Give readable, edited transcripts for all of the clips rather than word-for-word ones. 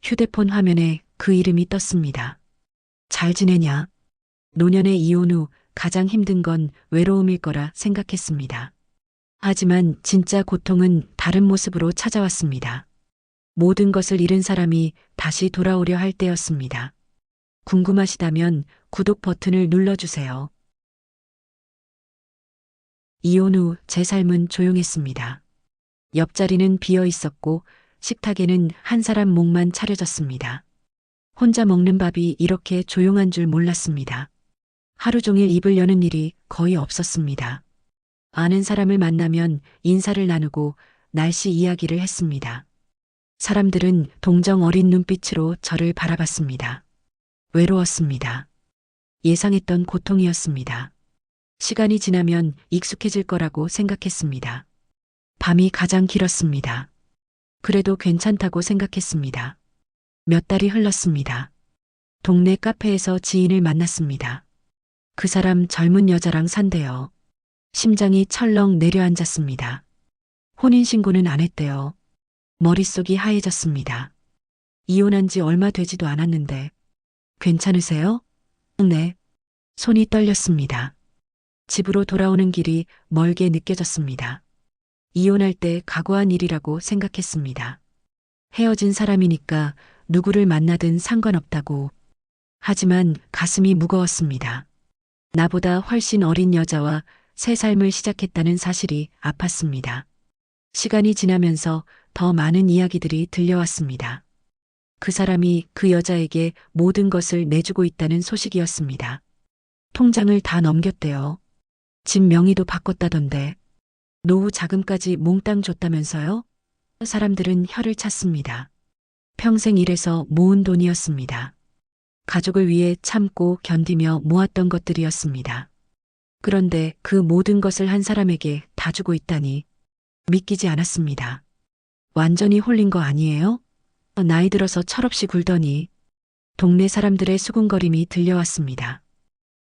휴대폰 화면에 그 이름이 떴습니다. 잘 지내냐? 노년의 이혼 후 가장 힘든 건 외로움일 거라 생각했습니다. 하지만 진짜 고통은 다른 모습으로 찾아왔습니다. 모든 것을 잃은 사람이 다시 돌아오려 할 때였습니다. 궁금하시다면 구독 버튼을 눌러주세요. 이혼 후 제 삶은 조용했습니다. 옆자리는 비어 있었고 식탁에는 한 사람 목만 차려졌습니다. 혼자 먹는 밥이 이렇게 조용한 줄 몰랐습니다. 하루 종일 입을 여는 일이 거의 없었습니다. 아는 사람을 만나면 인사를 나누고 날씨 이야기를 했습니다. 사람들은 동정 어린 눈빛으로 저를 바라봤습니다. 외로웠습니다. 예상했던 고통이었습니다. 시간이 지나면 익숙해질 거라고 생각했습니다. 밤이 가장 길었습니다. 그래도 괜찮다고 생각했습니다. 몇 달이 흘렀습니다. 동네 카페에서 지인을 만났습니다. 그 사람 젊은 여자랑 산대요. 심장이 철렁 내려앉았습니다. 혼인신고는 안 했대요. 머릿속이 하얘졌습니다. 이혼한 지 얼마 되지도 않았는데. 괜찮으세요? 네. 손이 떨렸습니다. 집으로 돌아오는 길이 멀게 느껴졌습니다. 이혼할 때 각오한 일이라고 생각했습니다. 헤어진 사람이니까 누구를 만나든 상관없다고. 하지만 가슴이 무거웠습니다. 나보다 훨씬 어린 여자와 새 삶을 시작했다는 사실이 아팠습니다. 시간이 지나면서 더 많은 이야기들이 들려왔습니다. 그 사람이 그 여자에게 모든 것을 내주고 있다는 소식이었습니다. 통장을 다 넘겼대요. 집 명의도 바꿨다던데. 노후 자금까지 몽땅 줬다면서요? 사람들은 혀를 찼습니다. 평생 일해서 모은 돈이었습니다. 가족을 위해 참고 견디며 모았던 것들이었습니다. 그런데 그 모든 것을 한 사람에게 다 주고 있다니 믿기지 않았습니다. 완전히 홀린 거 아니에요? 나이 들어서 철없이 굴더니. 동네 사람들의 수군거림이 들려왔습니다.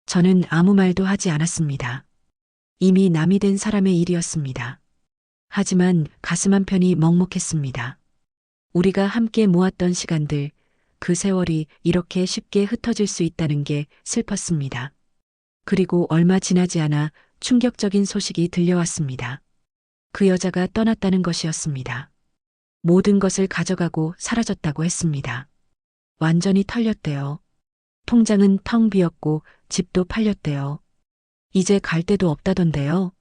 저는 아무 말도 하지 않았습니다. 이미 남이 된 사람의 일이었습니다. 하지만 가슴 한편이 먹먹했습니다. 우리가 함께 모았던 시간들, 그 세월이 이렇게 쉽게 흩어질 수 있다는 게 슬펐습니다. 그리고 얼마 지나지 않아 충격적인 소식이 들려왔습니다. 그 여자가 떠났다는 것이었습니다. 모든 것을 가져가고 사라졌다고 했습니다. 완전히 털렸대요. 통장은 텅 비었고 집도 팔렸대요. 이제 갈 데도 없다던데요.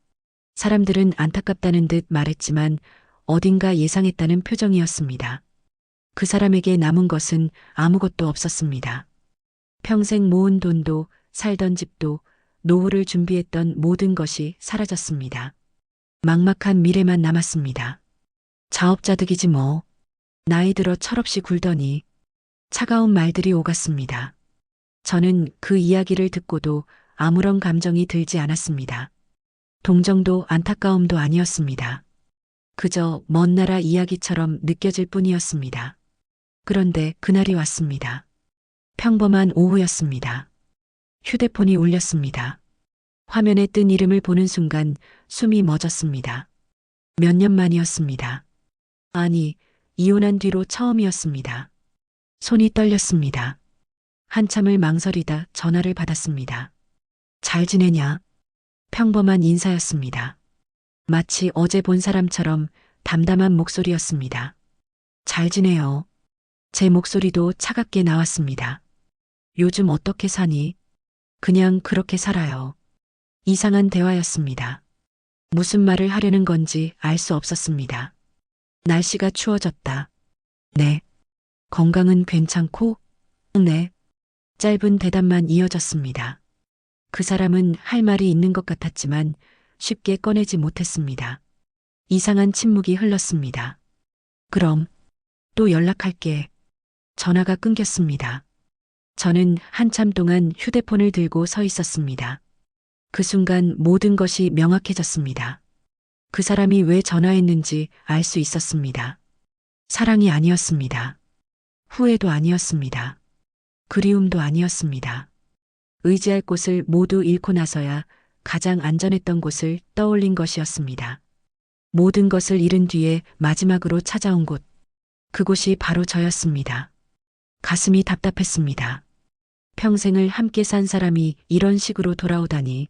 사람들은 안타깝다는 듯 말했지만 어딘가 예상했다는 표정이었습니다. 그 사람에게 남은 것은 아무것도 없었습니다. 평생 모은 돈도 살던 집도 노후를 준비했던 모든 것이 사라졌습니다. 막막한 미래만 남았습니다. 자업자득이지 뭐. 나이 들어 철없이 굴더니. 차가운 말들이 오갔습니다. 저는 그 이야기를 듣고도 아무런 감정이 들지 않았습니다. 동정도 안타까움도 아니었습니다. 그저 먼 나라 이야기처럼 느껴질 뿐이었습니다. 그런데 그날이 왔습니다. 평범한 오후였습니다. 휴대폰이 울렸습니다. 화면에 뜬 이름을 보는 순간 숨이 멎었습니다. 몇 년 만이었습니다. 아니, 이혼한 뒤로 처음이었습니다. 손이 떨렸습니다. 한참을 망설이다 전화를 받았습니다. 잘 지내냐? 평범한 인사였습니다. 마치 어제 본 사람처럼 담담한 목소리였습니다. 잘 지내요. 제 목소리도 차갑게 나왔습니다. 요즘 어떻게 사니? 그냥 그렇게 살아요. 이상한 대화였습니다. 무슨 말을 하려는 건지 알 수 없었습니다. 날씨가 추워졌다. 네. 건강은 괜찮고? 네. 짧은 대답만 이어졌습니다. 그 사람은 할 말이 있는 것 같았지만 쉽게 꺼내지 못했습니다. 이상한 침묵이 흘렀습니다. 그럼 또 연락할게. 전화가 끊겼습니다. 저는 한참 동안 휴대폰을 들고 서 있었습니다. 그 순간 모든 것이 명확해졌습니다. 그 사람이 왜 전화했는지 알 수 있었습니다. 사랑이 아니었습니다. 후회도 아니었습니다. 그리움도 아니었습니다. 의지할 곳을 모두 잃고 나서야 가장 안전했던 곳을 떠올린 것이었습니다. 모든 것을 잃은 뒤에 마지막으로 찾아온 곳, 그곳이 바로 저였습니다. 가슴이 답답했습니다. 평생을 함께 산 사람이 이런 식으로 돌아오다니.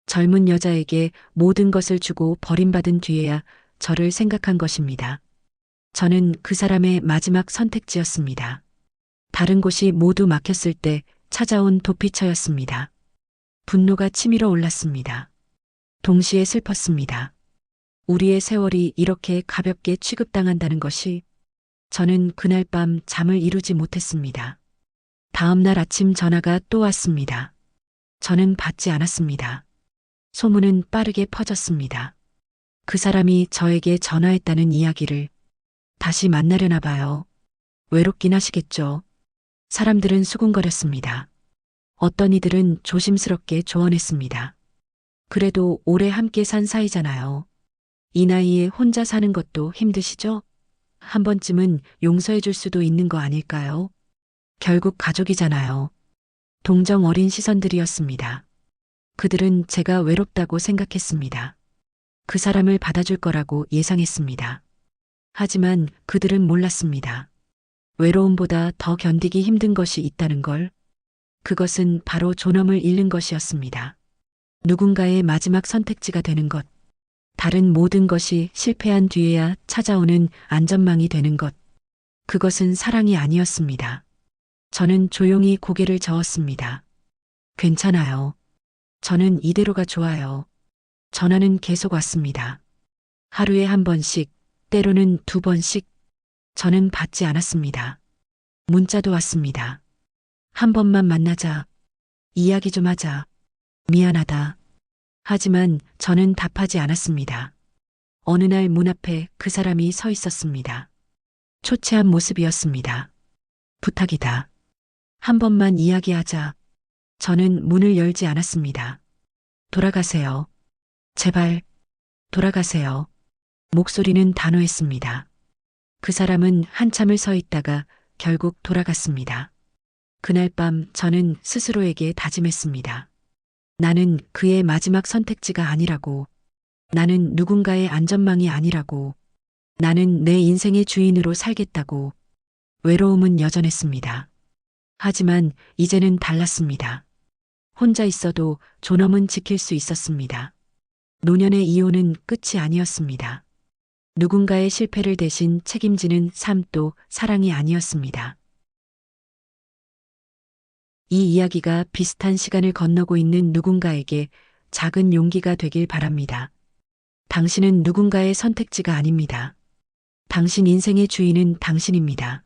젊은 여자에게 모든 것을 주고 버림받은 뒤에야 저를 생각한 것입니다. 저는 그 사람의 마지막 선택지였습니다. 다른 곳이 모두 막혔을 때 찾아온 도피처였습니다. 분노가 치밀어 올랐습니다. 동시에 슬펐습니다. 우리의 세월이 이렇게 가볍게 취급당한다는 것이. 저는 그날 밤 잠을 이루지 못했습니다. 다음 날 아침 전화가 또 왔습니다. 저는 받지 않았습니다. 소문은 빠르게 퍼졌습니다. 그 사람이 저에게 전화했다는 이야기를. 다시 만나려나 봐요. 외롭긴 하시겠죠. 사람들은 수군거렸습니다. 어떤 이들은 조심스럽게 조언했습니다. 그래도 오래 함께 산 사이잖아요. 이 나이에 혼자 사는 것도 힘드시죠? 한 번쯤은 용서해 줄 수도 있는 거 아닐까요? 결국 가족이잖아요. 동정 어린 시선들이었습니다. 그들은 제가 외롭다고 생각했습니다. 그 사람을 받아줄 거라고 예상했습니다. 하지만 그들은 몰랐습니다. 외로움보다 더 견디기 힘든 것이 있다는 걸. 그것은 바로 존엄을 잃는 것이었습니다. 누군가의 마지막 선택지가 되는 것. 다른 모든 것이 실패한 뒤에야 찾아오는 안전망이 되는 것. 그것은 사랑이 아니었습니다. 저는 조용히 고개를 저었습니다. 괜찮아요. 저는 이대로가 좋아요. 전화는 계속 왔습니다. 하루에 한 번씩, 때로는 두 번씩. 저는 받지 않았습니다. 문자도 왔습니다. 한 번만 만나자. 이야기 좀 하자. 미안하다. 하지만 저는 답하지 않았습니다. 어느 날 문 앞에 그 사람이 서 있었습니다. 초췌한 모습이었습니다. 부탁이다. 한 번만 이야기하자. 저는 문을 열지 않았습니다. 돌아가세요. 제발, 돌아가세요. 목소리는 단호했습니다. 그 사람은 한참을 서 있다가 결국 돌아갔습니다. 그날 밤 저는 스스로에게 다짐했습니다. 나는 그의 마지막 선택지가 아니라고. 나는 누군가의 안전망이 아니라고. 나는 내 인생의 주인으로 살겠다고. 외로움은 여전했습니다. 하지만 이제는 달랐습니다. 혼자 있어도 존엄은 지킬 수 있었습니다. 노년의 이혼은 끝이 아니었습니다. 누군가의 실패를 대신 책임지는 삶도 사랑이 아니었습니다. 이 이야기가 비슷한 시간을 건너고 있는 누군가에게 작은 용기가 되길 바랍니다. 당신은 누군가의 선택지가 아닙니다. 당신 인생의 주인은 당신입니다.